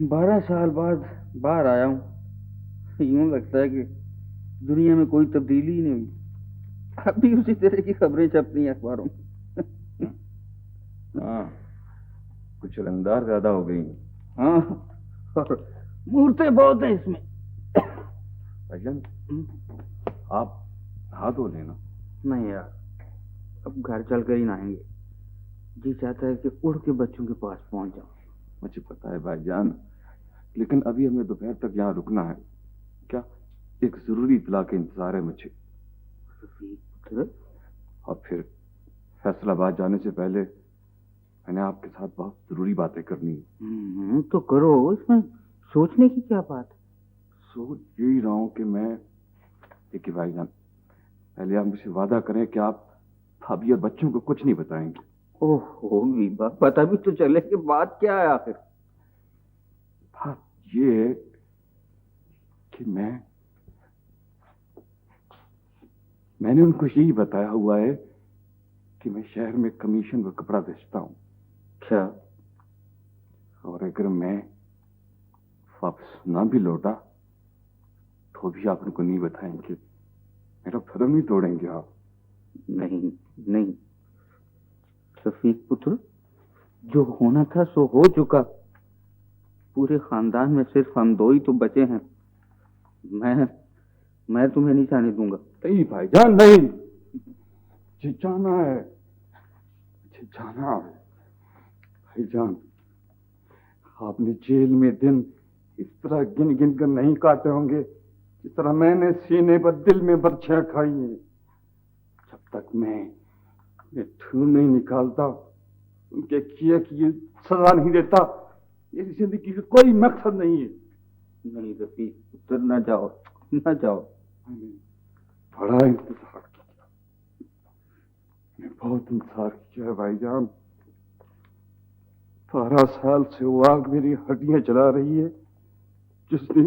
12 साल बाद बाहर आया हूँ। यूं लगता है कि दुनिया में कोई तब्दीली ही नहीं हुई। अभी उसी तरह की खबरें छपती हैं अखबारों में। हाँ, कुछ रंगदार ज्यादा हो गई। हाँ, और मूर्तें बहुत हैं इसमें। भाईजान, आप नहा धो लेना। नहीं यार, अब घर चलकर ही नहाएंगे। जी चाहता है कि उड़ के बच्चों के पास पहुंच जाऊं। मुझे पता है भाईजान, लेकिन अभी हमें दोपहर तक यहाँ रुकना है। क्या एक जरूरी इत्तला के इंतजार है मुझे। और फिर फैसलाबाद जाने से पहले मैंने आपके साथ बहुत जरूरी बातें करनी है। तो करो, इसमें सोचने की क्या बात। सोच यही रहा हूँ कि मैं, देखिए भाईजान, पहले आप मुझसे वादा करें कि आप भाभी और बच्चों को कुछ नहीं बताएंगे। ओहो वीबा, पता भी तो चले कि बात क्या है आखिर। बात ये है कि मैंने उनको यही बताया हुआ है कि मैं शहर में कमीशन का कपड़ा बेचता हूँ। क्या? और अगर मैं वापस ना भी लौटा तो भी आप उनको नहीं बताएंगे। मेरा भरम नहीं तोड़ेंगे आप। नहीं नहीं रफीक पुत्र, जो होना था सो हो चुका। पूरे खानदान में सिर्फ हम दो ही तो बचे हैं। मैं तुम्हें नहीं जाने दूंगा। नहीं भाईजान, नहीं, मुझे जाना है, मुझे जाना है। भाईजान, आपने जेल में दिन इस तरह गिन गिन कर नहीं काटे होंगे जिस तरह मैंने सीने पर दिल में बर्छियां खाई हैं। जब तक मैं ढूंढ नहीं निकालता, उनके किए की सजा नहीं देता, इस जिंदगी का कोई मकसद नहीं है। नहीं रफीक पुत्र, न जाओ, न जाओ। बड़ा इंतजार किया, मैं बहुत इंतजार किया है भाईजान। 12 साल से वो आग मेरी हड्डियां जला रही है जिसने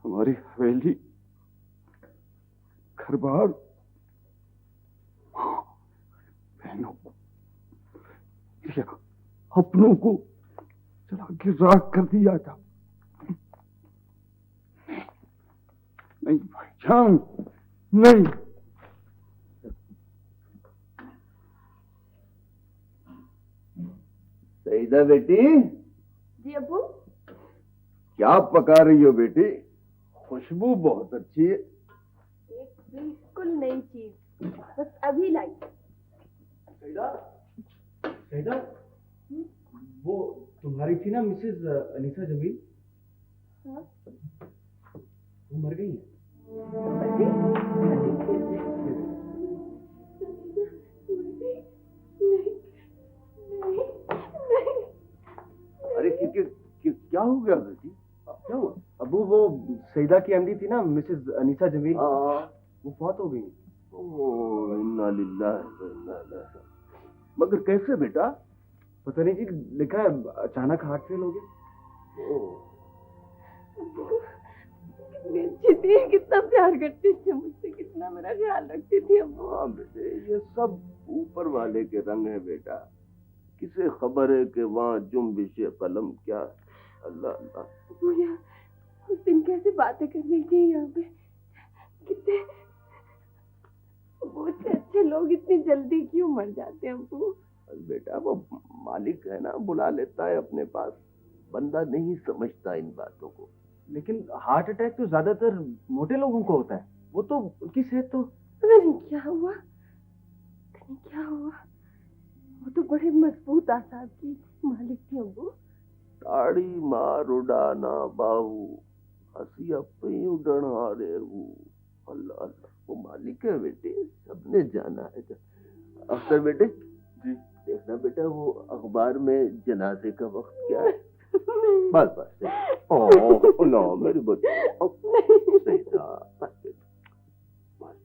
हमारी हवेली, घर बार, बहनों को, अपनों को जला के राख कर दिया था। नहीं भाईजान, नहीं। सईदा बेटी। जी अब्बू। क्या पका रही हो बेटी? खुशबू बहुत अच्छी है। एक बिल्कुल नई चीज, बस अभी लाई। सईदा, सईदा, वो तुम्हारी थी ना मिसेज अनीसा जमील? हाँ? वो मर गई है। अरे क्या हो गया बेटी? क्या हुआ? अबू, वो सईदा की एमडी थी ना मिसेज अनीसा जमील, वो फौत हो गई। ओह, इन्ना लिल्लाह व इन्ना इलैहि। मगर कैसे बेटा? पता नहीं जी, लिखा है अचानक हार्ट फेल हो गया। कितनी अच्छी थी, कितना प्यार करती थी मुझसे, कितना मेरा ख्याल रखती थी अम्मू। हाँ बेटे, ये सब ऊपर वाले के रंग है बेटा। किसे खबर है कि वहाँ जुम्बिश कलम क्या है। अल्लाह अल्लाह। अम्मू यार, उस दिन कैसे बातें कर रही थी यहाँ पे, कितने वो अच्छे लोग इतनी जल्दी क्यों मर जाते हैं अम्मू? बेटा वो मालिक है ना, बुला लेता है अपने पास, बंदा नहीं समझता इन बातों को। लेकिन हार्ट अटैक तो ज्यादातर मोटे लोगों को होता है, वो तो उनकी सेहत तो। पता नहीं क्या हुआ, पता नहीं क्या हुआ। वो तो बड़े मजबूत आसाब की मालिक थी अम्मू। ताड़ी मार उड़ाना बाहू, हंसी अपनी उड़न हारे हूँ। अल्लाह अल्लाह, वो मालिक है बेटे, सबने जाना है। अख्तर बेटे जी, देखना बेटा वो अखबार में जनाजे का वक्त क्या है। बस बस, ओह नो मेरी बच्ची, सही था, बस बेटा बस।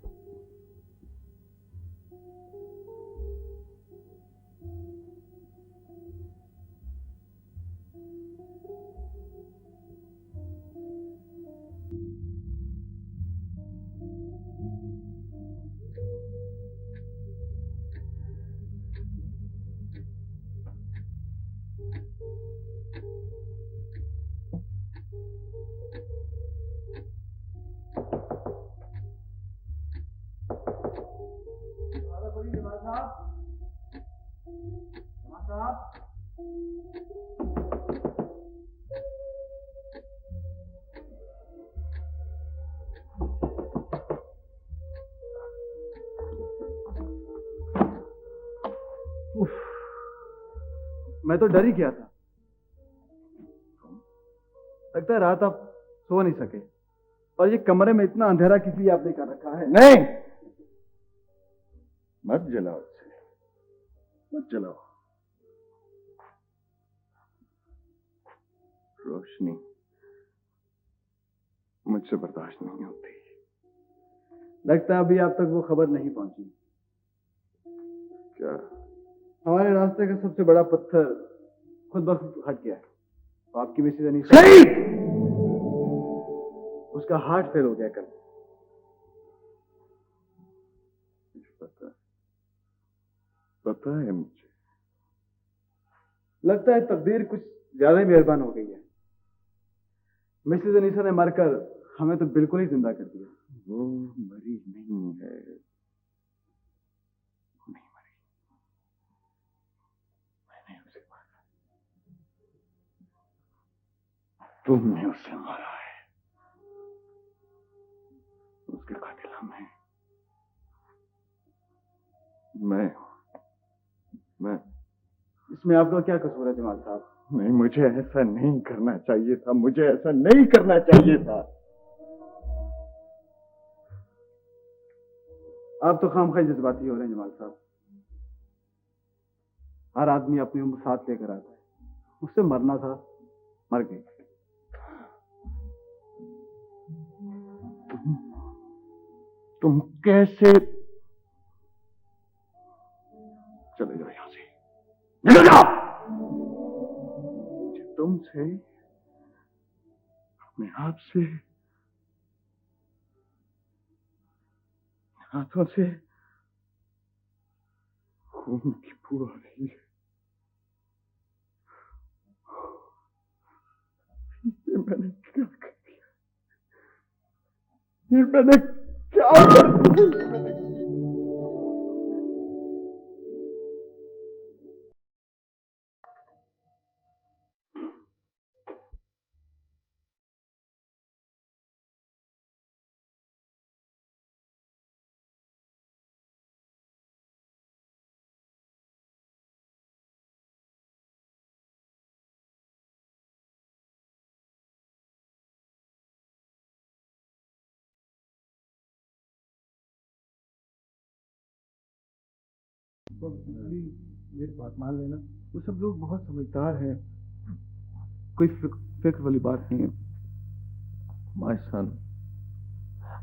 मैं तो डर ही गया था, लगता है रात आप सो नहीं सके, और ये कमरे में इतना अंधेरा किस लिए आपने कर रखा है? नहीं, मत जलाओ इसे, मत जलाओ। रोशनी मुझसे बर्दाश्त नहीं होती। लगता है अभी आप तक वो खबर नहीं पहुंची। क्या? हमारे रास्ते का सबसे बड़ा पत्थर खुद ब खुद हट गया है। तो आपकी मिसेज अनीसा, उसका हार्ट फेल हो गया कल। पता है मुझे। लगता है तकदीर कुछ ज्यादा ही मेहरबान हो गई है। मिसेज अनीसा ने मरकर हमें तो बिल्कुल ही जिंदा कर दिया। वो मरी नहीं है, नहीं मरी, मैंने उसे मारा, तुमने उसे मारा है। उसके कातिल हम हैं। मैं इसमें आपका क्या कसूर है जमाल साहब? नहीं, मुझे ऐसा नहीं करना चाहिए था, मुझे ऐसा नहीं करना चाहिए था। आप तो खामखा जज्बाती हो रहे हैं जमाल साहब। हर आदमी अपनी उम्र साथ लेकर आता है। उससे मरना था, मर गई। तुम कैसे? चले जाओ यहां से, निकल जाओ। मुझे तुमसे, अपने आप से, हाथों से खून की बू आ रही है। ये मैंने क्या कर दिया? ये मैंने क्या कर दिया? मेरी बात मान लेना, वो सब लोग बहुत समझदार हैं, कोई फिक्र वाली बात नहीं है। My son,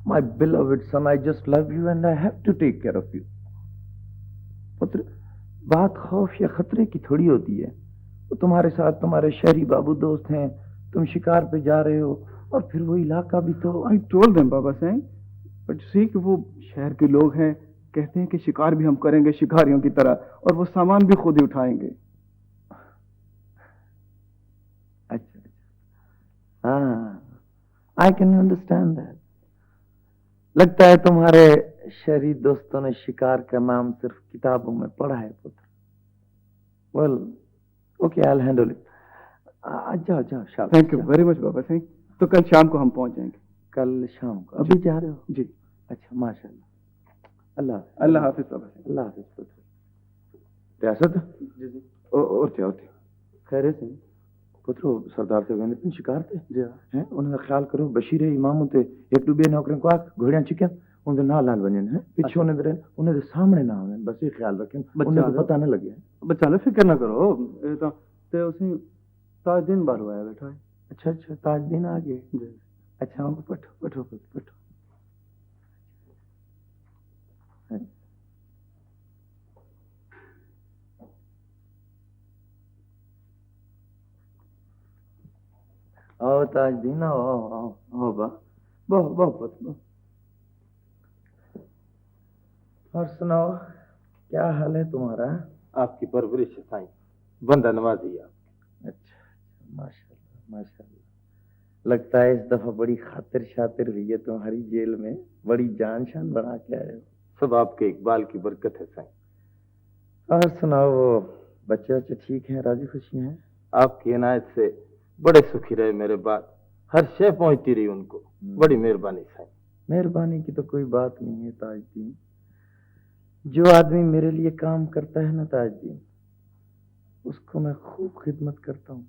my beloved son, I just love you and I have to take care of you. पुत्र, बात खौफ या खतरे की थोड़ी होती है। वो तुम्हारे साथ तुम्हारे शहरी बाबू दोस्त हैं, तुम शिकार पे जा रहे हो, और फिर वो इलाका भी तो। I told them Baba Sai, but see कि वो शहर के लोग हैं, कहते हैं कि शिकार भी हम करेंगे शिकारियों की तरह, और वो सामान भी खुद ही उठाएंगे। अच्छा अच्छा, हाँ, आई कैन अंडरस्टैंड दैट। लगता है तुम्हारे शहरी दोस्तों ने शिकार का नाम सिर्फ किताबों में पढ़ा है पुत्र। Well okay, I will handle it. जाओ जाओ, शाबाश। थैंक यू वेरी मच बाबा साईं। तो कल शाम को हम पहुंच जाएंगे। कल शाम को? अभी जा रहे हो? जी। अच्छा, माशाल्लाह। अल्लाह अल्लाह हाफिज बाबा साईं। अल्लाह हाफिज पुत्र। रियासत जी जी। और क्या होते खैर से पुत्रो, सरदार से वेंदे पिन शिकार थे जी हाँ। हैं। उन्हें ख्याल करो बशीर इमाम ते एक दो बे नौकरन को आख घोड़ियां चिकन उनके ना लाल बनन है पीछे उन्हें दे उन्हें सामने ना आवे, बस ये ख्याल रखें उन्हें को पता ना लगे। बच्चा लो फिक्र ना करो, ये तो उसी ताज दिन बार हुआ है बैठा है। अच्छा अच्छा, ताज दिन आ गए जी। अच्छा, हमको पठो पठो पठो। आओ ताजदीन, आओ आओ आओ आओ बा, बहु बहु पुत्र। और सुनाओ, क्या हाल है तुम्हारा? आपकी परवरिश है साईं, बंदा नवाजी आप। अच्छा, माशाल्लाह माशाल्लाह। लगता है इस दफा बड़ी खातिर शातिर हुई है तुम्हारी जेल में, बड़ी जान शान बना के आए हो। सब आपके इकबाल की बरकत है साईं। और सुनाओ, वो बच्चे बच्चे ठीक हैं, राजी खुशी हैं? आपकी इनायत से बड़े सुखी रहे मेरे बात, हर शय पहुंचती रही उनको, बड़ी मेहरबानी साईं। मेहरबानी की तो कोई बात नहीं है ताजदीन। जो आदमी मेरे लिए काम करता है ना ताजदीन, उसको मैं खूब खिदमत करता हूँ।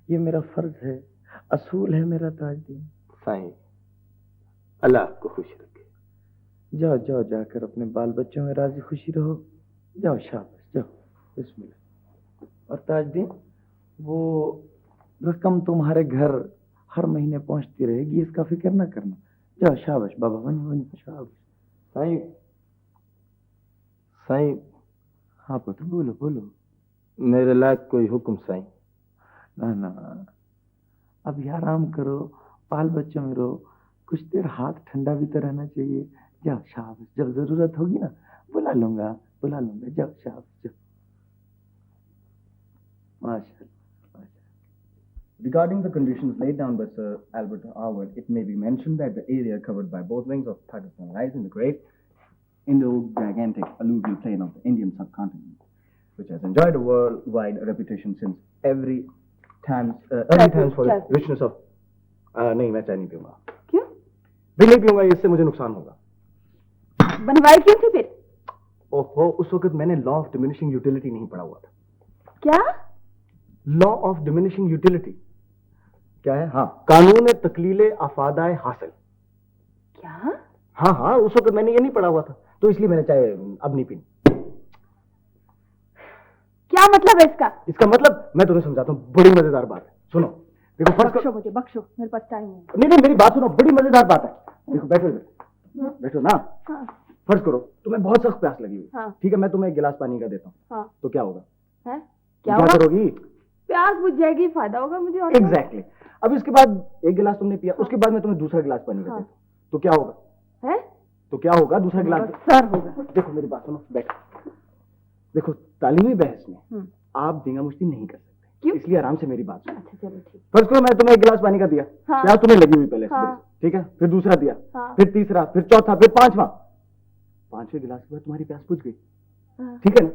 ये मेरा फर्ज है, असूल है मेरा ताजदीन। साईं अल्लाह आपको खुश रखे। जाओ जाओ, जाकर अपने बाल बच्चों में राजी खुशी रहो। जाओ शाबाश, जाओ बिस्मिल्लाह। और ताजदीन, वो रकम तुम्हारे घर हर महीने पहुंचती रहेगी, इसका फिक्र ना करना। जाओ शाबाश बाबा, बनो बनो, शाबाश। साईं साईं, हाँ पुत्र, बोलो बोलो। मेरे लायक कोई हुक्म साईं? ना ना, अभी आराम करो, बाल बच्चों में रहो, कुछ देर हाथ ठंडा भी तो रहना चाहिए। जाओ शाबाश, जब जरूरत होगी ना बुला लूंगा बुला लूंगा। जाओ शाबाश, जाओ। माशाल्लाह। Regarding the conditions laid down by Sir Albert Harwood, it may be mentioned that the area covered by both wings of Pakistan lies in the great Indo-Gigantic alluvial plain of the Indian subcontinent, which has enjoyed a worldwide reputation since early times for the richness of... नहीं, मैं चाय नहीं पीऊंगा। क्यों? भी नहीं पीऊंगा, इससे मुझे नुकसान होगा। बनवाई क्यों थी फिर? ओहो, उस वक्त मैंने लॉ ऑफ डिमिनिशिंग यूटिलिटी नहीं पढ़ा हुआ था। क्या? लॉ ऑफ डिमिनिशिंग यूटिलिटी क्या है? हाँ, कानून तकलीले अफादाए हासिल। क्या? हाँ हाँ, उस वक्त मैंने ये नहीं पढ़ा हुआ था, तो इसलिए मैंने चाहे अब नहीं पीनी। क्या मतलब है इसका? इसका मतलब मैं तुम्हें समझाता हूँ, बड़ी मजेदार बात है। सुनो, देखो फर्ज बख्शो मुझे, बख्शो, मेरे पास टाइम नहीं। नहीं नहीं, मेरी बात सुनो, बड़ी मजेदार बात है। देखो बैठो बैठो ना। हाँ। फर्ज करो तुम्हें बहुत सख्त प्यास लगी हुई। हाँ। ठीक है, मैं तुम्हें एक गिलास पानी का देता हूँ। हाँ। तो क्या होगा? है? क्या होगा? करोगी? प्यास बुझ जाएगी, फायदा होगा मुझे। और एग्जैक्टली। अब इसके बाद एक गिलास तुमने पिया, उसके बाद मैं तुम्हें दूसरा गिलास पानी का देता हूँ, तो क्या होगा? है? तो क्या होगा? दूसरा गिलास सर होगा। देखो मेरी बात सुनो, बैठो। देखो, तालीमी बहस में आप दींगा मुश्ती नहीं कर सकते। क्यों? इसलिए आराम से मेरी बात सुनो। अच्छा चलो ठीक। फर्ज करो मैं तुम्हें एक गिलास पानी का दिया, हाँ। प्यास तुम्हें लगी हुई पहले से हाँ। बड़ी, ठीक है, फिर दूसरा दिया, हाँ। फिर तीसरा, फिर चौथा, फिर पांचवा। पांचवें गिलास के बाद तुम्हारी प्यास बुझ गई, हाँ। ठीक है ना?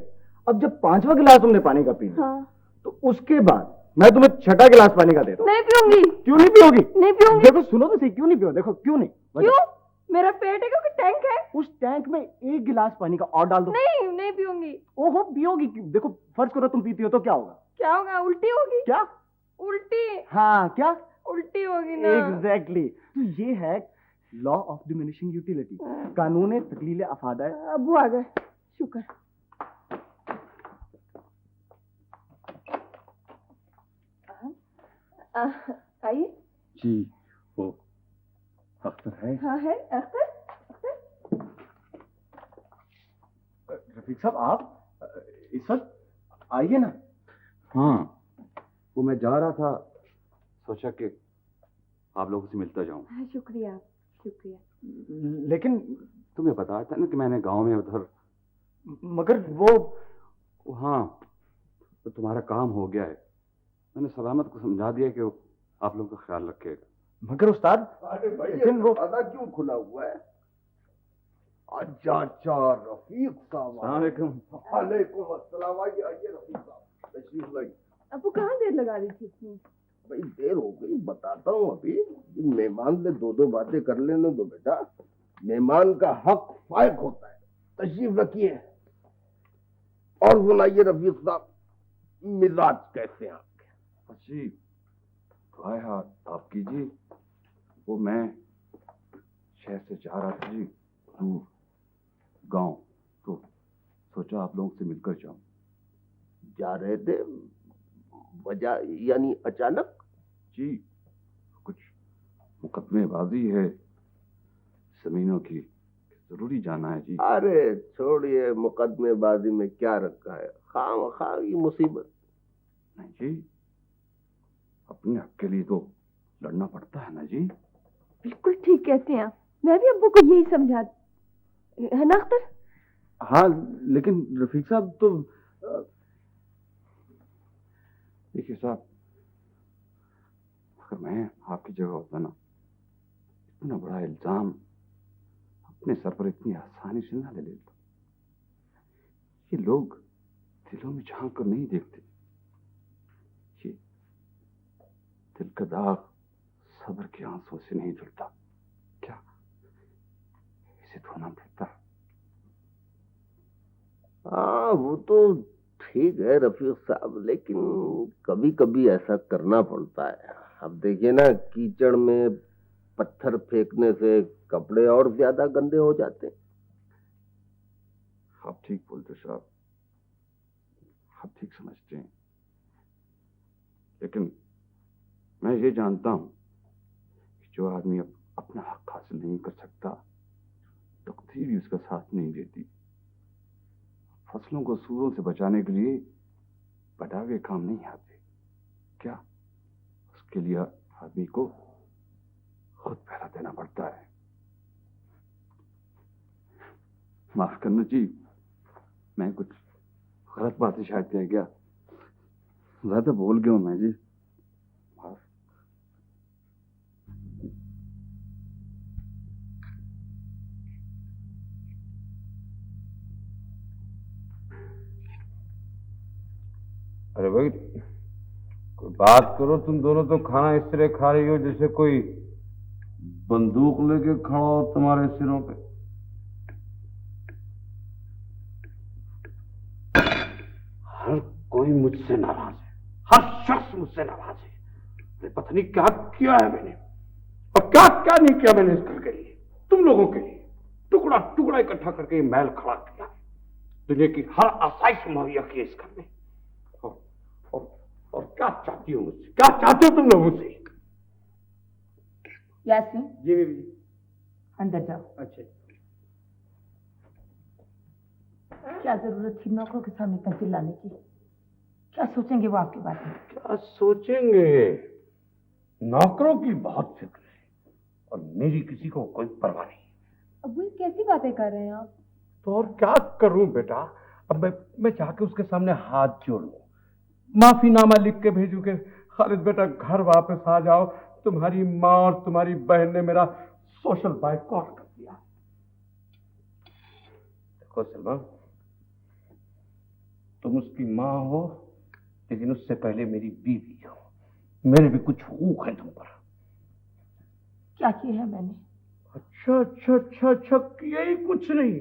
अब जब पांचवा गिलास तुमने पानी का पी लिया, हाँ। तो उसके बाद मैं तुम्हें छठा गिलास पानी का देता हूँ। नहीं पीऊंगी। क्यों नहीं पियोगी? नहीं पीऊंगी। देखो सुनो तो सही, क्यों नहीं पियो? देखो क्यों नहीं? क्यों? मेरा पेट है क्योंकि टैंक है। उस टैंक में एक गिलास पानी का और डाल दो। नहीं, नहीं पीऊंगी। ओहो, पियोगी क्यों? देखो फर्ज करो तुम पीती हो तो क्या होगा? क्या होगा? उल्टी होगी। क्या? उल्टी। हाँ, क्या? उल्टी होगी ना। एग्जैक्टली। तो ये है लॉ ऑफ डिमिनिशिंग यूटिलिटी, कानून तकलील अफादा। अबू आ गए, शुक्र। आइए। जी, वो अख्तर है? हाँ है अख्तर। रफीक साहब, आप इस वक्त आइए ना। हाँ, वो मैं जा रहा था, सोचा कि आप लोगों से मिलता जाऊं। हाँ, शुक्रिया शुक्रिया। लेकिन तुम्हें बताया था ना कि मैंने गांव में उधर, मगर वो हाँ, तो तुम्हारा काम हो गया है। मैंने सलामत को समझा दिया कि वो आप लोगों का ख्याल रखेगा। मगर उस्ताद, अरे भाई, लेकिन वो दरवाजा क्यों खुला हुआ है? अच्छा अच्छा, रफीक साहब। वालेकुम। वालेकुम अस्सलाम। आइए आइए रफीक साहब, तशरीफ लाइए। अब वो कहाँ देर लगा रही थी इतनी? भाई देर हो गई, बताता हूँ अभी। मेहमान से दो दो बातें कर लेने दो बेटा। मेहमान का हक फायक होता है। तशरीफ रखिए। और सुनाइए रफीक साहब, मिजाज कैसे हैं आपके? जी, दुआएं आप कीजिए। वो मैं शहर से जा रहा था जी, दूर गांव, तो सोचा आप लोगों से मिलकर जाऊं। जा रहे थे, वजह यानी अचानक? जी, कुछ मुकदमेबाजी है जमीनों की, जरूरी जाना है जी। अरे छोड़िए, मुकदमेबाजी में क्या रखा है, खामखा की मुसीबत। नहीं जी, अपने हक के लिए तो लड़ना पड़ता है ना जी। बिल्कुल ठीक कहते हैं आप। मैं भी अब्बू को यही समझा, है ना अख्तर? हाँ, लेकिन रफीक साहब तो देखिए साहब, अगर मैं आपकी जगह होता ना, इतना बड़ा इल्जाम अपने सर पर इतनी आसानी से ना ले लेता। ये लोग दिलों में झांक कर नहीं देखते। ये दिल का दाग सब्र के आंसुओं से नहीं धुलता। क्या इसे धोना पड़ता? हाँ वो तो ठीक है रफीक साहब, लेकिन कभी कभी ऐसा करना पड़ता है। अब देखिए ना, कीचड़ में पत्थर फेंकने से कपड़े और ज्यादा गंदे हो जाते हैं। आप ठीक बोलते साहब, आप ठीक समझते हैं, लेकिन मैं ये जानता हूं कि जो आदमी अपना हक हासिल नहीं कर सकता, तकदीर भी उसका साथ नहीं देती। फसलों को सूरों से बचाने के लिए पटावे काम नहीं आते। क्या उसके लिए आदमी को खुद पहरा देना पड़ता है। माफ करना जी, मैं कुछ गलत बातें शायद कह गया, ज्यादा बोल गया हूं मैं जी। माफ। अरे भाई, कोई बात करो। तुम दोनों तो खाना इस तरह खा रही हो जैसे कोई बंदूक लेके खड़ा हो तुम्हारे सिरों पे। हर कोई मुझसे नाराज है, हर शख्स मुझसे नाराज है। अरे पता नहीं क्या किया है मैंने और क्या क्या नहीं किया मैंने इस घर के लिए, तुम लोगों के लिए। टुकड़ा टुकड़ा इकट्ठा करके ये महल खड़ा किया, दुनिया की हर आसाइश मुहैया की इस घर में। और क्या चाहती हो मुझसे, क्या चाहते हो तुम लोगों से? यासीन जी बीबी। अंदर जाओ। अच्छा। क्या जरूरत थी नौकरों के सामने इतना चिल्लाने की? क्या सोचेंगे वो आपके बारे में? क्या सोचेंगे? नौकरों की बहुत फिक्र है और मेरी किसी को कोई परवाह नहीं। अब्बू ये कैसी बातें कर रहे हैं आप? तो और क्या करूं बेटा, अब मैं जाके उसके सामने हाथ जोड़ लूं, माफीनामा लिख के भेजूं कि खालिद बेटा घर वापस आ जाओ, तुम्हारी माँ और तुम्हारी बहन ने मेरा सोशल बायकॉट कर दिया। देखो सलमा, तुम उसकी माँ हो लेकिन उससे पहले मेरी बीवी हो, मेरे भी कुछ हुकूक हैं तुम पर। क्या किया है मैंने? अच्छा अच्छा अच्छा अच्छा, किया ही कुछ नहीं।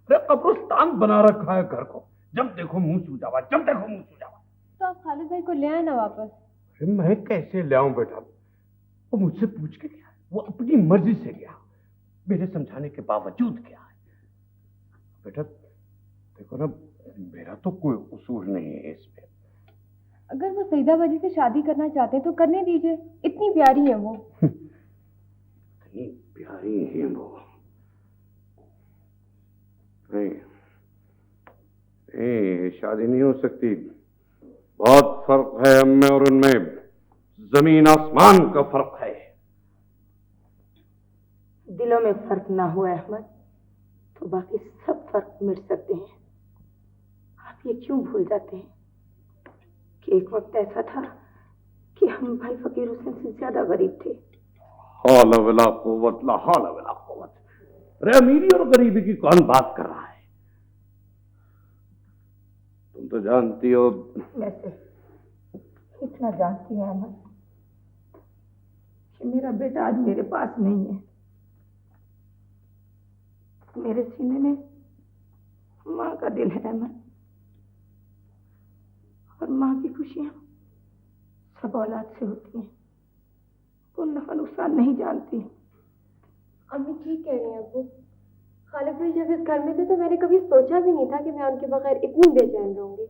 अरे कब्रिस्तान बना रखा है घर को, जब देखो मुंह सूझा हुआ, जब देखो मुंह सूझा हुआ। तो आप खालिद भाई को ले आए ना वापस। अरे मैं कैसे ले आऊं बेटा, वो मुझसे पूछ के गया, वो अपनी मर्जी से गया, मेरे समझाने के बावजूद गया है। बेटा देखो ना, मेरा तो कोई कसूर नहीं है इसमें। अगर वो सईदा बाजी से शादी करना चाहते हैं तो करने दीजिए, इतनी प्यारी है वो। इतनी प्यारी है वो। नहीं, शादी नहीं हो सकती। बहुत फर्क है हम में और उनमें, जमीन आसमान का फर्क है। दिलों में फर्क ना हुआ अहमद तो बाकी सब फर्क मिट सकते हैं। आप ये क्यों भूल जाते हैं कि एक वक्त ऐसा था कि हम भाई फकीर हुसैन से ज्यादा गरीब थे। हौला वला कुव्वत ला हौला वला कुव्वत। अरे अमीरी और गरीबी की कौन बात कर रहा है? तुम तो जानती हो। मैं सिर्फ इतना जानती हूँ अहमद कि मेरा बेटा आज मेरे पास नहीं है। मेरे सीने में माँ का दिल है अहमद, और माँ की खुशियाँ सब औलाद से होती हैं। वो नफा नुकसान नहीं जानती। अम्मी ठीक कह रही हैं अब्बू। खालिद भाई जब इस घर में थे तो मैंने कभी सोचा भी नहीं था कि मैं उनके बगैर इतनी बेचैन रहूंगी।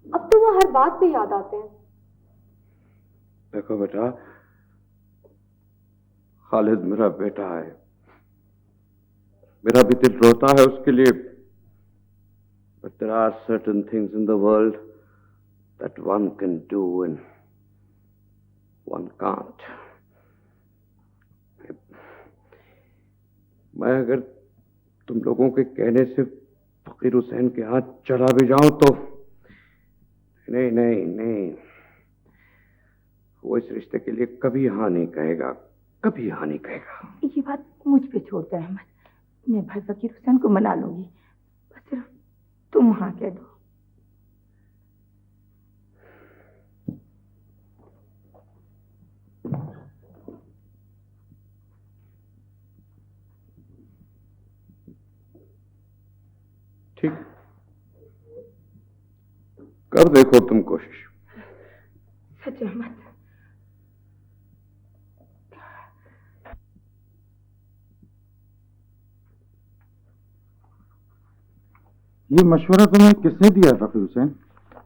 अब तो वो हर बात पे याद आते हैं। देखो बेटा, खालिद मेरा बेटा है, मेरा भी दिल रोता है उसके लिए, but there are certain things in the world that one can do and one can't. मैं अगर तुम लोगों के कहने से फकीर हुसैन के हाथ चला भी जाऊं तो नहीं नहीं नहीं, वो इस रिश्ते के लिए कभी हाँ नहीं कहेगा, कभी हाँ नहीं कहेगा। ये बात मुझ पे छोड़ दे अहमद, मैं भाई फकीर हुसैन को मना लूंगी, बस सिर्फ तुम हाँ कह दो। ठीक, कर देखो तुम कोशिश। सच अहमद? ये मशवरा तुम्हें किसने दिया फकीर हुसैन?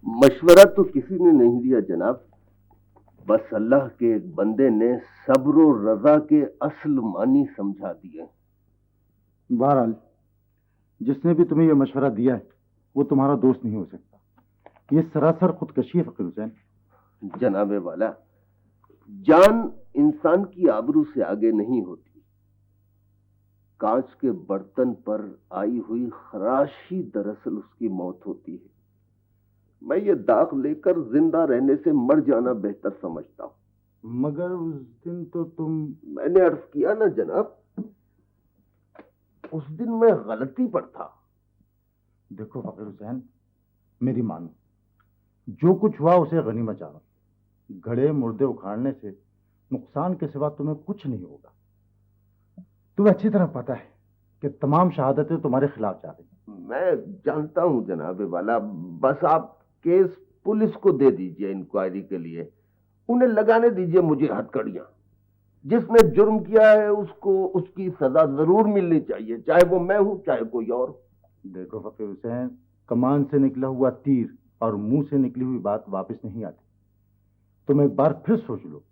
मशवरा तो किसी ने नहीं दिया जनाब, बस अल्लाह के एक बंदे ने सब्र और रजा के असल मानी समझा दिए। बहरहाल जिसने भी तुम्हें यह मशवरा दिया है वो तुम्हारा दोस्त नहीं हो सकता। ये सरासर खुदकशी है फकीर हुसैन। जनाबे वाला, जान इंसान की आबरू से आगे नहीं होती। कांच के बर्तन पर आई हुई खराश ही दरअसल उसकी मौत होती है। मैं ये दाग लेकर जिंदा रहने से मर जाना बेहतर समझता हूं। मगर उस दिन तो तुम... मैंने अर्ज किया ना जनाब, उस दिन मैं गलती पर था। देखो फकीर हुसैन, मेरी मानो, जो कुछ हुआ उसे गनीमत जानो। घड़े मुर्दे उखाड़ने से नुकसान के सिवा तुम्हें कुछ नहीं होगा। तुम्हें अच्छी तरह पता है कि तमाम शहादतें तुम्हारे खिलाफ जा रही। मैं जानता हूं जनाबे वाला, बस आप केस पुलिस को दे दीजिए इंक्वायरी के लिए। उन्हें लगाने दीजिए मुझे हथकड़ियां। जिसने जुर्म किया है उसको उसकी सजा जरूर मिलनी चाहिए, चाहे वो मैं हूं चाहे कोई और। देखो फकीर हुसैन, कमान से निकला हुआ तीर और मुंह से निकली हुई बात वापस नहीं आती। तुम एक बार फिर सोच लो,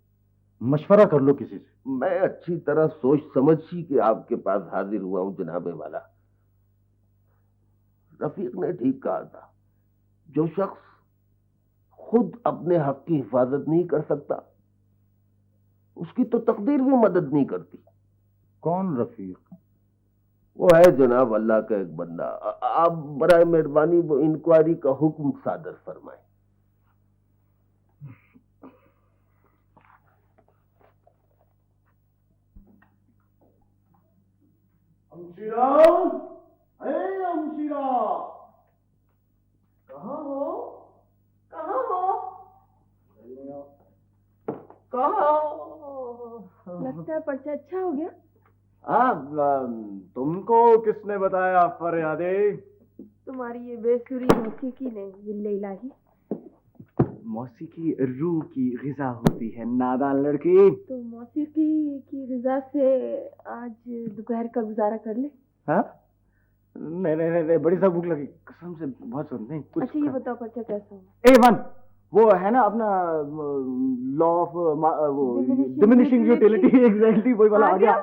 मशवरा कर लो किसी से। मैं अच्छी तरह सोच समझ ही के आपके पास हाजिर हुआ हूं जनाबे वाला। रफीक ने ठीक कहा था, जो शख्स खुद अपने हक की हिफाजत नहीं कर सकता उसकी तो तकदीर भी मदद नहीं करती। कौन रफीक? वो है जनाब अल्लाह का एक बंदा। आप बराए मेहरबानी वो इंक्वायरी का हुक्म सादर फरमाएं। अमशीरा, अमशीरा, कहाँ हो? कहाँ हो? कहाँ हो? लगता है पर्चा अच्छा हो गया। तुमको किसने बताया फरियादे? तुम्हारी ये बेसुरी मौसीकी ने जिल्ले इलाही। मौसीकी रूह की ग़िज़ा होती है नादान लड़की। तो मौसीकी की ग़िज़ा से आज दोपहर का गुजारा कर ले। हाँ? नहीं नहीं नहीं, बड़ी सा भूख लगी कसम से, बहुत सुन नहीं कुछ। अच्छा ये बताओ पर्चा कैसा हो? A1 वो है ना अपना लॉ ऑफ वो डिमिनिशिंग यूटिलिटी। एग्जैक्टली वही वाला। आ गया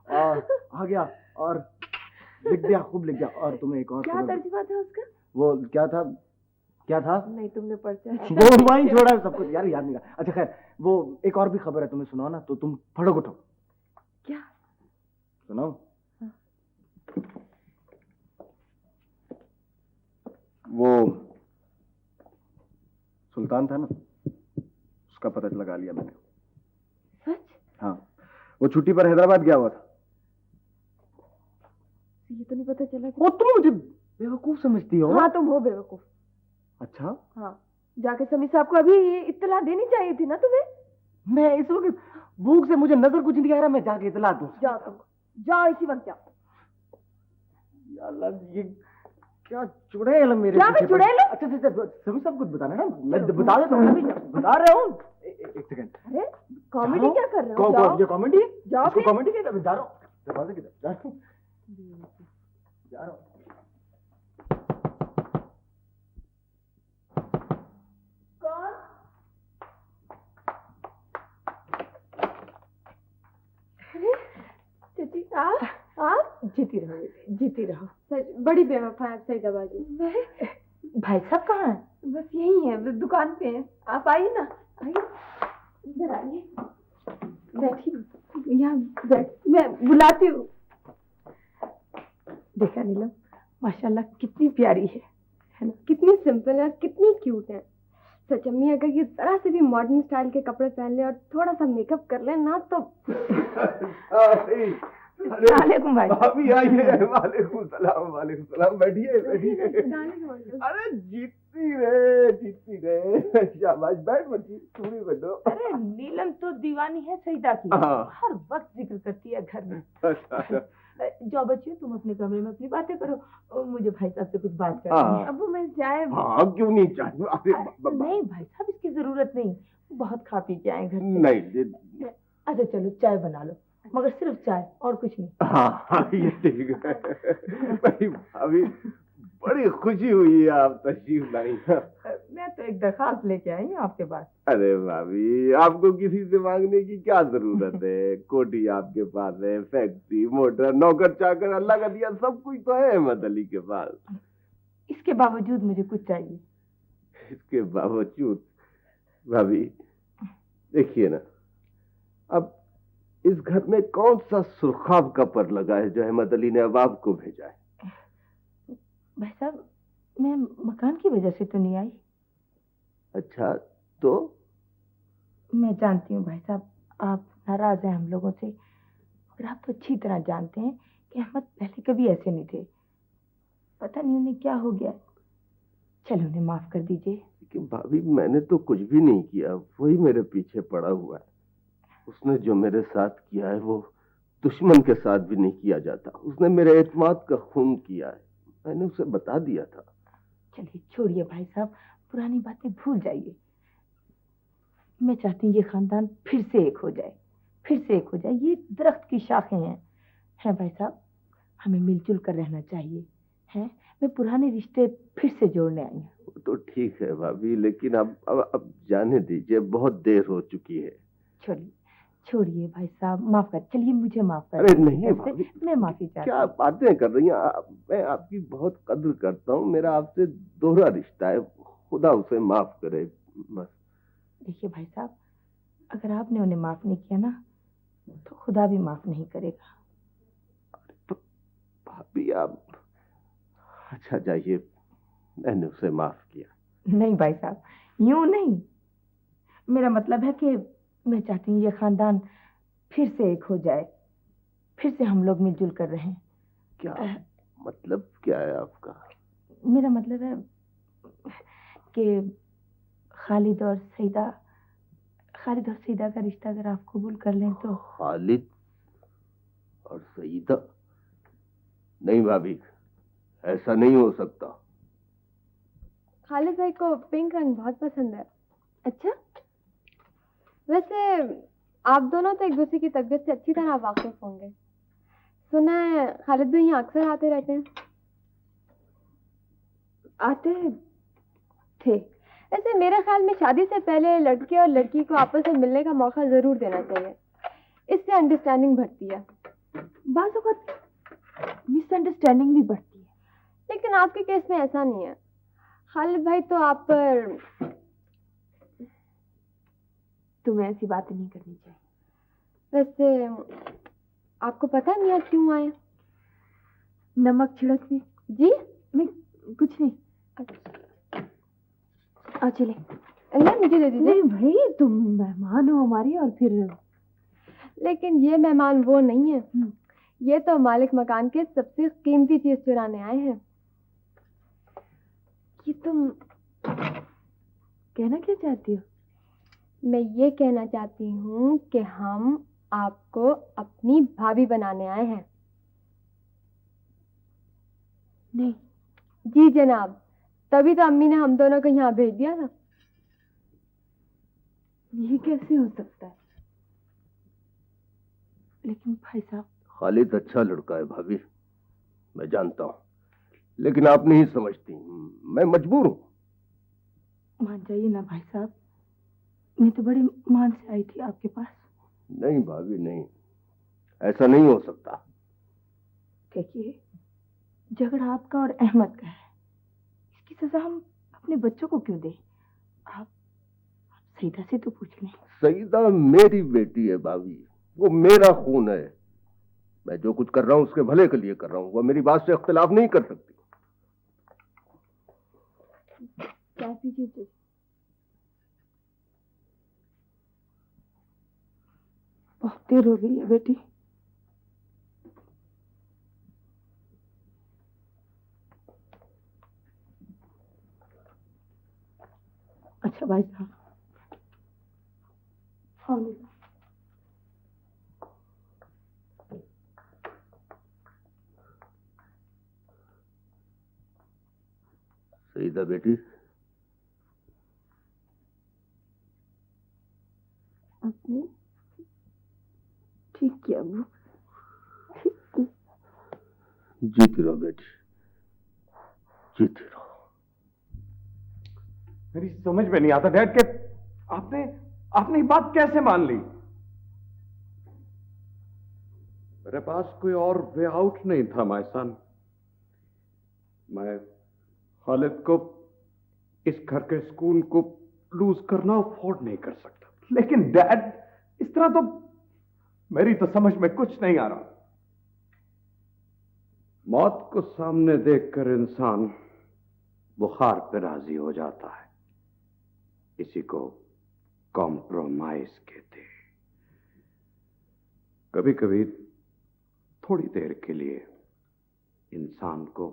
आ गया और लिख दिया, खूब लिख दिया। और तुम्हें एक और क्या तर्जुमा था उसका? वो क्या था नहीं तुमने पर्चा वो वहीं छोड़ा है सब कुछ यार, याद नहीं रहा। अच्छा खैर, वो एक और भी खबर है तुम्हें सुनाओ ना, तो तुम फड़क उठो। क्या? सुनाओ। वो सुल्तान था ना, उसका पता लगा लिया मैंने। सच? हाँ, वो छुट्टी पर हैदराबाद गया हुआ था। ये तो नहीं पता चला वो तुम मुझे बेवकूफ समझती हो? हाँ, तुम हो बेवकूफ। अच्छा? हाँ, जाके समीर साहब को अभी ये इत्तला देनी चाहिए थी ना तुम्हें। मैं इस वक्त भूख से मुझे नजर कुछ नहीं आ रहा, मैं जाके इत्तला दूं। जाओ तुम, जाओ इसी वक्त जाओ। या अल्लाह, ये क्या चुड़ैल मेरे क्या मैं चुड़ैल हूं? अच्छा सभी सब कुछ बताना है ना, मैं बता देता हूँ, बता रहा हूँ। एक सेकंड। अरे कॉमेडी क्या कर रहे हो? जाओ। ये कॉमेडी है? जाओ इसको फिर। कॉमेडी कहते हैं? जा रहा हूँ। दरवाजे किधर? जा रहा हूँ। कौन? चाची आप जीती रहो बेटे, जीती रहो। सच बड़ी बेवफा है सईदा बाजी। भाई साहब कहाँ हैं? बस यही है, बस दुकान पे है। आप आइए ना, आइए इधर आइए, बैठिए यहाँ बैठ, मैं बुलाती हूँ। देखा नीलम, माशाल्लाह कितनी प्यारी है ना? कितनी सिंपल है, कितनी क्यूट है। सच अम्मी, अगर ये जरा से भी मॉडर्न स्टाइल के कपड़े पहन ले और थोड़ा सा मेकअप कर ले ना तो। वालेकुम भाई। भाभी आइए। वालेकुम सलाम, वालेकुम सलाम। बैठिए बैठिए। अरे जीती रे शाबाश, बैठ बच्ची, चूड़ी बैठो। अरे नीलम तो दीवानी है सईदा की, हाँ। हर वक्त जिक्र करती है घर में। जाओ बच्चियों, तुम अपने कमरे में अपनी बातें करो, और मुझे भाई साहब से कुछ बात करनी है। हाँ। अब मैं जाए। हाँ, क्यों नहीं चाहिए? नहीं भाई साहब, इसकी जरूरत नहीं, बहुत खा पी के आए घर से। नहीं। अच्छा चलो चाय बना लो, मगर सिर्फ चाय और कुछ नहीं। हाँ, ये ठीक है भाई। अभी बड़ी खुशी हुई है आप तशरीफ लाई। मैं तो एक दरखास्त लेके आई हूँ आपके पास। अरे भाभी, आपको किसी से मांगने की क्या जरूरत है? कोठी आपके पास है, फैक्ट्री, मोटर, नौकर चाकर, अल्लाह का दिया सब कुछ तो है अहमद अली के पास। इसके बावजूद मुझे कुछ चाहिए। इसके बावजूद भाभी देखिए ना, अब इस घर में कौन सा सुर्खाब का पर लगा है जो अहमद अली ने अब आपको भेजा है? भाई साहब, मैं मकान की वजह से तो नहीं आई। अच्छा, तो मैं जानती हूँ भाई साहब, आप नाराज हैं हम लोगों से, मगर आप तो अच्छी तरह जानते हैं कि अहमद पहले कभी ऐसे नहीं थे। पता नहीं उन्हें क्या हो गया। चलो उन्हें माफ कर दीजिए। लेकिन भाभी, मैंने तो कुछ भी नहीं किया, वही मेरे पीछे पड़ा हुआ है। उसने जो मेरे साथ किया है वो दुश्मन के साथ भी नहीं किया जाता। उसने मेरे एतमाद का खून किया है, मैंने उसे बता दिया था। चलिए छोड़िए भाई साहब, पुरानी बातें भूल जाइए। मैं चाहती हूँ ये खानदान फिर से एक हो जाए, फिर से एक हो जाए। ये दरख्त की शाखें हैं भाई साहब, हमें मिलजुल कर रहना चाहिए। हैं, मैं पुराने रिश्ते फिर से जोड़ने आई हूँ। वो तो ठीक है भाभी, लेकिन अब जाने दीजिए, बहुत देर हो चुकी है। छोड़िए भाई साहब, माफ कर, चलिए मुझे माफ कर। अरे नहीं भाभी, मैं माफी चाहती हूँ। क्या बातें कर रही हैं? मैं आपकी बहुत कद्र करता हूँ, मेरा आपसे दोहरा रिश्ता है, खुदा उसे माफ करे बस। देखिए भाई साहब, अगर आपने उन्हें माफ नहीं किया ना तो खुदा भी माफ नहीं करेगा। तो भाभी आप, अच्छा जाइए, मैंने उसे माफ किया। नहीं भाई साहब, यूं नहीं, मेरा मतलब है कि मैं चाहती हूँ ये खानदान फिर से एक हो जाए, फिर से हम लोग मिलजुल कर रहें। क्या मतलब क्या है आपका? मेरा मतलब है कि खालिद और सईदा का रिश्ता अगर आप कबूल कर लें तो। खालिद और सईदा? नहीं भाभी, ऐसा नहीं हो सकता। खालिद भाई को पिंक रंग बहुत पसंद है। अच्छा, वैसे आप दोनों तो एक दूसरे की तबीयत से अच्छी तरह वाकिफ होंगे। सुना है खालिद भाई यहाँ अक्सर आते रहते हैं। आते थे। वैसे मेरे ख्याल में शादी से पहले लड़के और लड़की को आपस में मिलने का मौका जरूर देना चाहिए, इससे अंडरस्टैंडिंग बढ़ती है। बाज़ वक़्त मिसअंडरस्टैंडिंग भी बढ़ती है, लेकिन आपके केस में ऐसा नहीं है। खालिद भाई तो आप पर। तुम्हें ऐसी बातें नहीं करनी चाहिए। वैसे आपको पता है मियाँ क्यों आए? नमक छिड़कने। जी नहीं, कुछ नहीं। आ चले। अल्लाह मुझे दे दीजिए। नहीं भाई, तुम मेहमान हो हमारी, और फिर लेकिन ये मेहमान वो नहीं है, ये तो मालिक मकान के सबसे कीमती चीज चुराने आए हैं। ये तुम कहना क्या चाहती हो? मैं ये कहना चाहती हूँ कि हम आपको अपनी भाभी बनाने आए हैं। नहीं। जी जनाब, तभी तो अम्मी ने हम दोनों को यहाँ भेज दिया था। ये कैसे हो सकता है? लेकिन भाई साहब, खालिद अच्छा लड़का है भाभी, मैं जानता हूँ, लेकिन आप नहीं समझती, मैं मजबूर हूँ। मान जाइए ना भाई साहब, मैं तो बड़े मान से आई थी आपके पास। नहीं भाभी नहीं, ऐसा नहीं हो सकता। देखिए, झगड़ा आपका और अहमद का है, इसकी सजा हम अपने बच्चों को क्यों दें? आप सईदा से तो पूछ लें। सईदा मेरी बेटी है भाभी, वो मेरा खून है। मैं जो कुछ कर रहा हूँ उसके भले के लिए कर रहा हूँ, वो मेरी बात से इख्तिलाफ नहीं कर सकती। क्या पीजिए? बहुत देर हो गई है बेटी। अच्छा भाई साहब, सईदा बेटी, आपने ठीक किया अबू। जीती रहो बेटी, जीती रहो। मेरी समझ में नहीं आता डैड कि आपने ये बात कैसे मान ली? मेरे पास कोई और वे आउट नहीं था माय सन। मैं खालिद को, इस घर के स्कूल को लूज करना अफोर्ड नहीं कर सकता। लेकिन डैड, इस तरह तो मेरी तो समझ में कुछ नहीं आ रहा। मौत को सामने देखकर इंसान बुखार पे राजी हो जाता है, इसी को कॉम्प्रोमाइज कहते हैं। कभी कभी थोड़ी देर के लिए इंसान को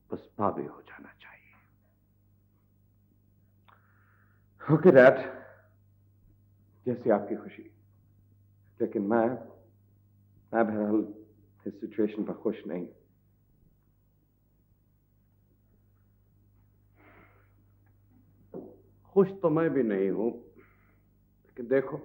पछता भी हो जाना चाहिए। ओके डैड, जैसे आपकी खुशी, लेकिन मैं बहरहाल इस सिचुएशन पर खुश नहीं। खुश तो मैं भी नहीं हूं, लेकिन देखो,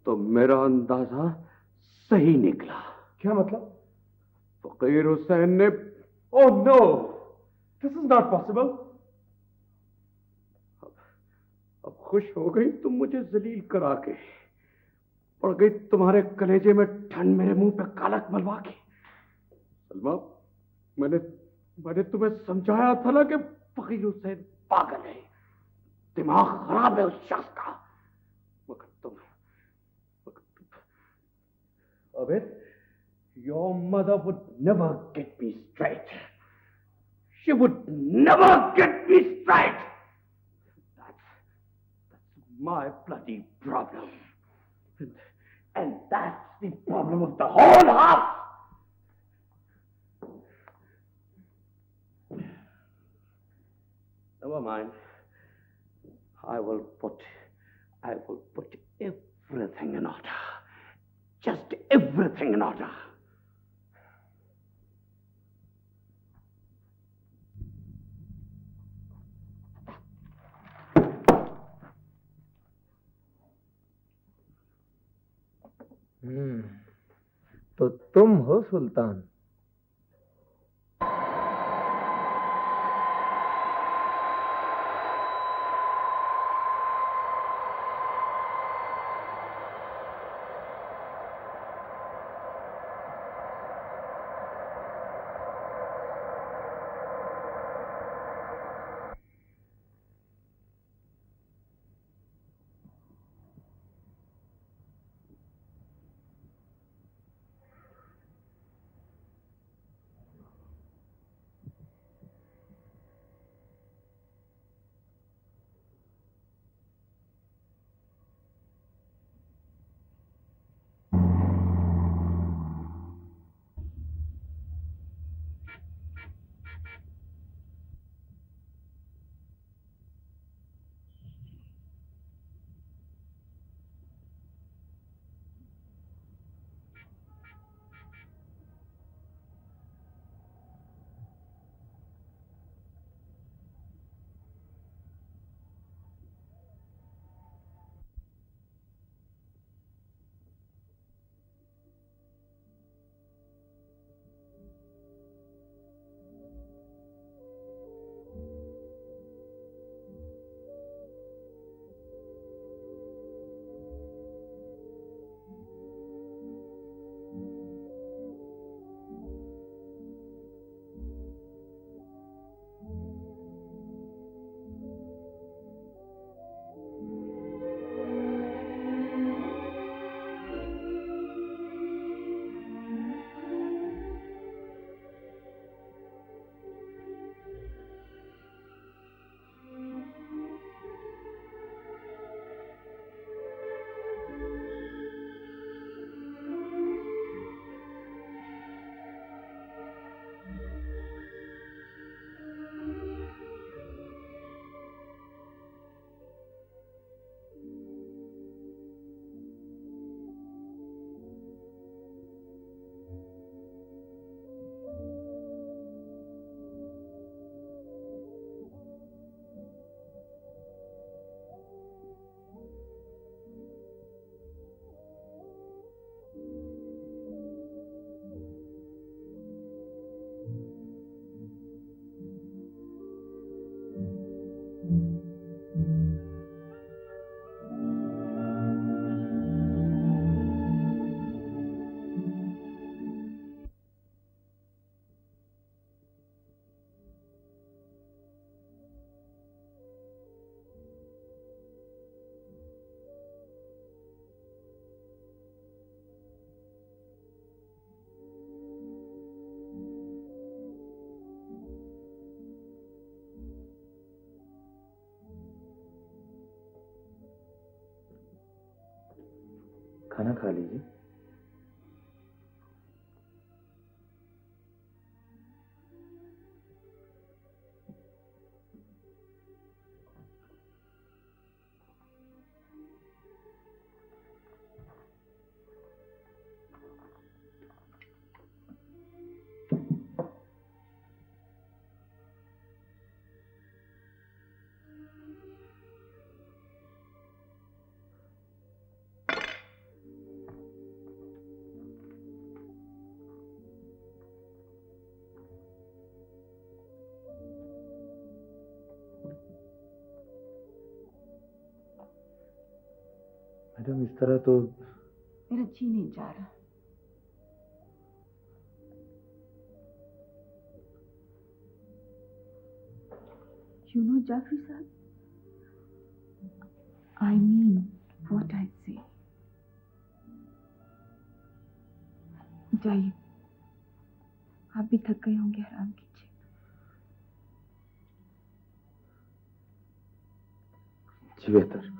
तो मेरा अंदाजा सही निकला। क्या मतलब? फकीर हुसैन ने, oh no, this is not possible. अब खुश हो गई तुम मुझे जलील करा के, पड़ गई तुम्हारे कलेजे में ठंड, मेरे मुंह पे कालक मलवा के। सलमा, मैंने तुम्हें समझाया था ना कि फकीर हुसैन पागल है, दिमाग खराब है उस शख्स का। मगर तुम Abid, your mother would never get me straight. She would never get me straight. That's my bloody problem. And that's the problem of the whole house. Never mind. I will put everything in order. Just everything in order. तो तुम हो सुल्तान? खाना खा लीजिए। Madam, इस तरह तो मेरा जी नहीं जा रहा। You know, जाफरी साहब, I mean what I say. जाइए, आप भी थक गए होंगे, आराम कीजिए। जी बेहतर।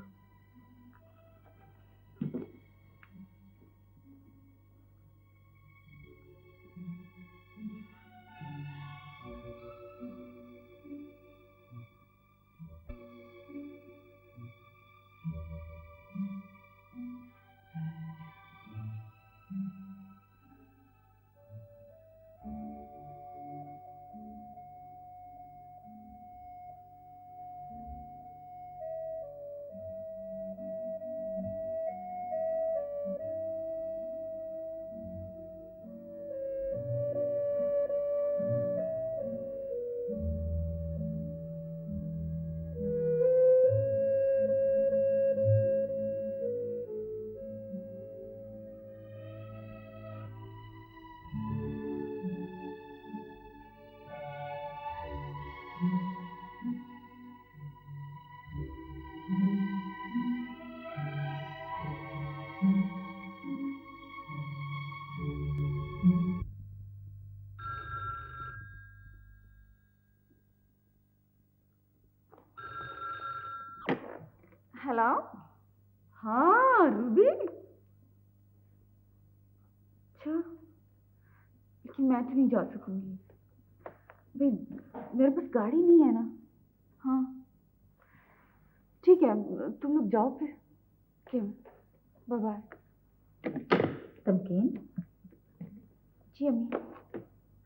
हेलो, हाँ रूबी। अच्छा, लेकिन मैं तो नहीं जा सकूंगी भाई, मेरे पास गाड़ी नहीं है ना। हाँ ठीक है, तुम लोग जाओ फिर। क्यों, बाय बाय। तमकीन, जी अम्मी।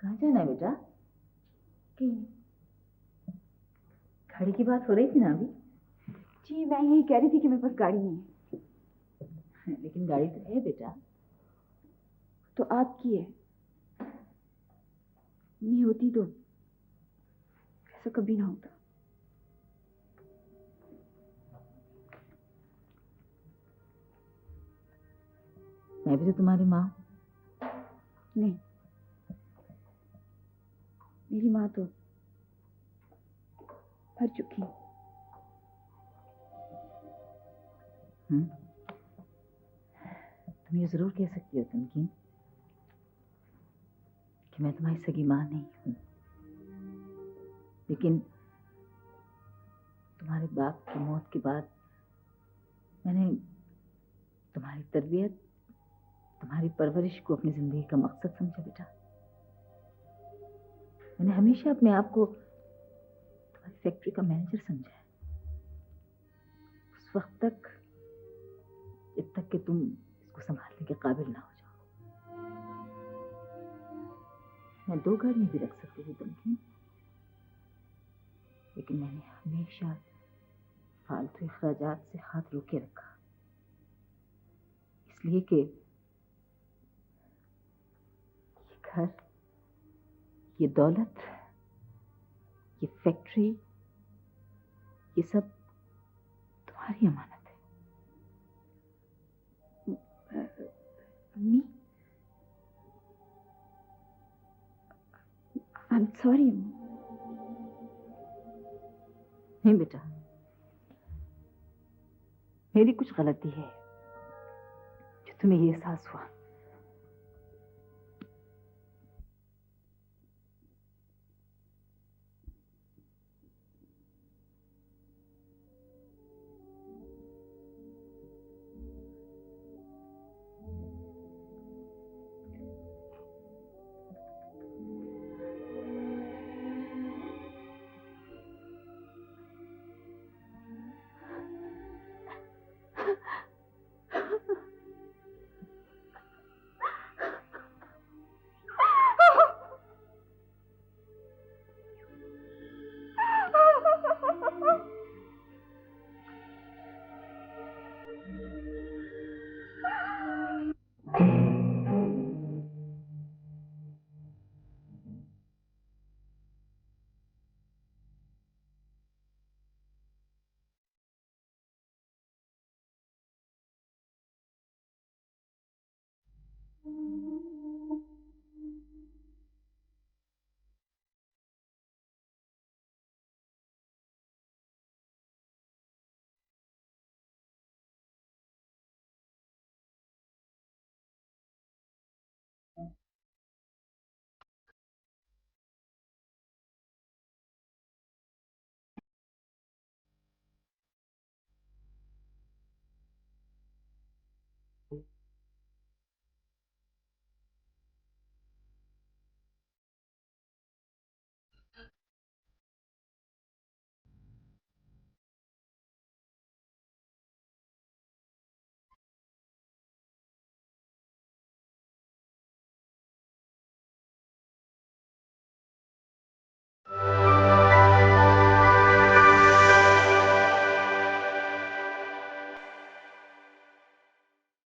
कहाँ जाना है बेटा? कहीं। गाड़ी की बात हो रही थी ना अभी। जी मैं यही कह रही थी कि मेरे पास गाड़ी नहीं है। लेकिन गाड़ी तो है बेटा। तो आपकी है, नहीं होती तो ऐसा कभी ना होता। मैं भी तो तुम्हारी माँ। नहीं, मेरी माँ तो मर चुकी है। तुम ये जरूर कह सकती हो तमकीन कि मैं तुम्हारी सगी माँ नहीं हूँ, लेकिन तुम्हारे बाप की मौत के बाद मैंने तुम्हारी तरबियत, तुम्हारी परवरिश को अपनी जिंदगी का मकसद समझा बेटा। मैंने हमेशा अपने आप को तुम्हारी फैक्ट्री का मैनेजर समझा है, उस वक्त तक जब तक कि तुम इसको संभालने के काबिल ना हो जाओ। मैं 2 गाड़ियां भी रख सकती थी तमकीन, लेकिन मैंने हमेशा फालतू अखराजात से हाथ रोके रखा, इसलिए कि ये घर, ये दौलत, ये फैक्ट्री, ये सब तुम्हारी अमानत है। अम्मी, आई एम सॉरी। नहीं बेटा, मेरी कुछ गलती है जो तुम्हें ये एहसास हुआ।